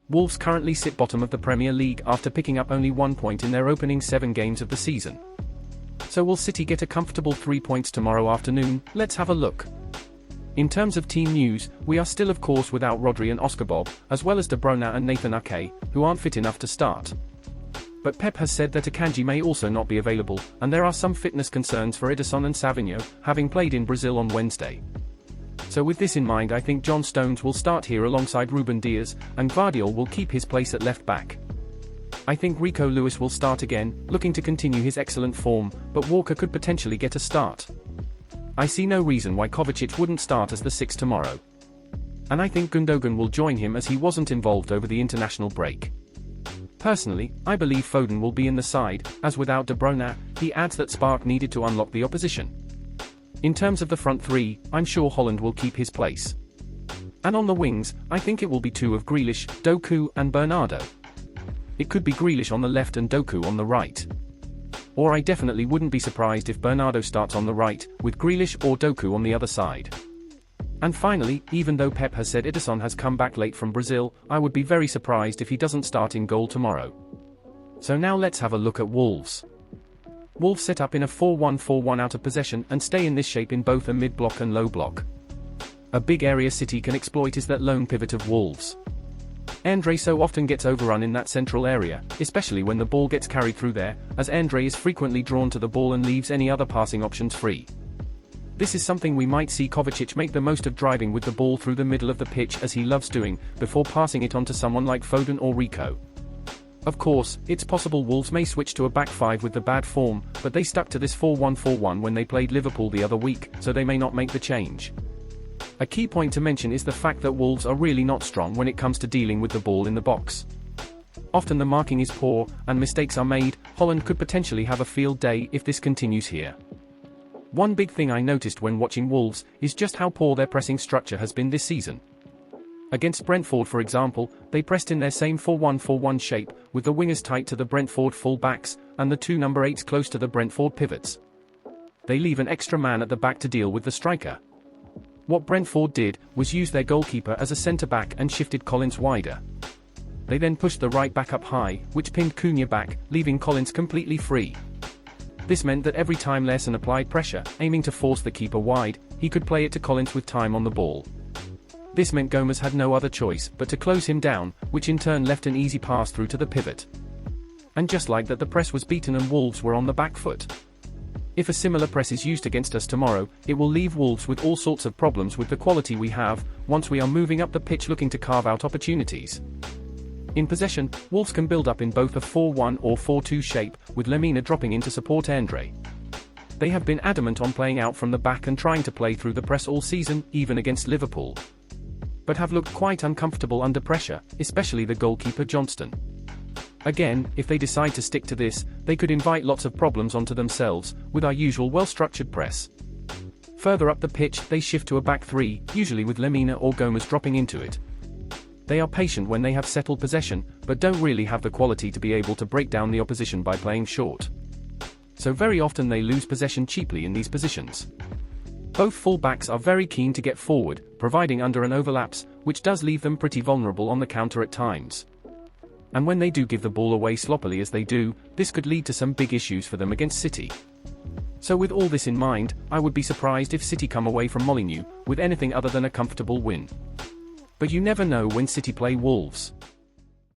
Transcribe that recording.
Wolves currently sit bottom of the Premier League after picking up only 1 point in their opening 7 games of the season. So will City get a comfortable 3 points tomorrow afternoon? Let's have a look. In terms of team news, we are still of course without Rodri and Oscar Bob, as well as De Bruyne and Nathan Ake, who aren't fit enough to start. But Pep has said that Akanji may also not be available, and there are some fitness concerns for Ederson and Savinho, having played in Brazil on Wednesday. So with this in mind, I think John Stones will start here alongside Ruben Dias, and Gvardiol will keep his place at left back. I think Rico Lewis will start again, looking to continue his excellent form, but Walker could potentially get a start. I see no reason why Kovacic wouldn't start as the 6 tomorrow. And I think Gundogan will join him as he wasn't involved over the international break. Personally, I believe Foden will be in the side, as without De Bruyne, he adds that spark needed to unlock the opposition. In terms of the front 3, I'm sure Holland will keep his place. And on the wings, I think it will be 2 of Grealish, Doku and Bernardo. It could be Grealish on the left and Doku on the right. Or I definitely wouldn't be surprised if Bernardo starts on the right, with Grealish or Doku on the other side. And finally, even though Pep has said Ederson has come back late from Brazil, I would be very surprised if he doesn't start in goal tomorrow. So now let's have a look at Wolves. Wolves set up in a 4-1-4-1 out of possession and stay in this shape in both a mid-block and low block. A big area City can exploit is that lone pivot of Wolves. Andre so often gets overrun in that central area, especially when the ball gets carried through there, as Andre is frequently drawn to the ball and leaves any other passing options free. This is something we might see Kovacic make the most of, driving with the ball through the middle of the pitch as he loves doing, before passing it on to someone like Foden or Rico. Of course, it's possible Wolves may switch to a back 5 with the bad form, but they stuck to this 4-1-4-1 when they played Liverpool the other week, so they may not make the change. A key point to mention is the fact that Wolves are really not strong when it comes to dealing with the ball in the box. Often the marking is poor, and mistakes are made. Holland could potentially have a field day if this continues here. One big thing I noticed when watching Wolves is just how poor their pressing structure has been this season. Against Brentford, for example, they pressed in their same 4-1-4-1 shape, with the wingers tight to the Brentford full-backs, and the 2 number 8s close to the Brentford pivots. They leave an extra man at the back to deal with the striker. What Brentford did was use their goalkeeper as a centre-back and shifted Collins wider. They then pushed the right back up high, which pinned Cunha back, leaving Collins completely free. This meant that every time Larsson applied pressure, aiming to force the keeper wide, he could play it to Collins with time on the ball. This meant Gomez had no other choice but to close him down, which in turn left an easy pass through to the pivot. And just like that, the press was beaten and Wolves were on the back foot. If a similar press is used against us tomorrow, it will leave Wolves with all sorts of problems with the quality we have, once we are moving up the pitch looking to carve out opportunities. In possession, Wolves can build up in both a 4-1 or 4-2 shape, with Lemina dropping in to support Andre. They have been adamant on playing out from the back and trying to play through the press all season, even against Liverpool. But have looked quite uncomfortable under pressure, especially the goalkeeper Johnston. Again, if they decide to stick to this, they could invite lots of problems onto themselves, with our usual well-structured press. Further up the pitch, they shift to a back 3, usually with Lemina or Gomez dropping into it. They are patient when they have settled possession, but don't really have the quality to be able to break down the opposition by playing short. So very often they lose possession cheaply in these positions. Both full-backs are very keen to get forward, providing under and overlaps, which does leave them pretty vulnerable on the counter at times. And when they do give the ball away sloppily as they do, this could lead to some big issues for them against City. So with all this in mind, I would be surprised if City come away from Molineux with anything other than a comfortable win. But you never know when City play Wolves.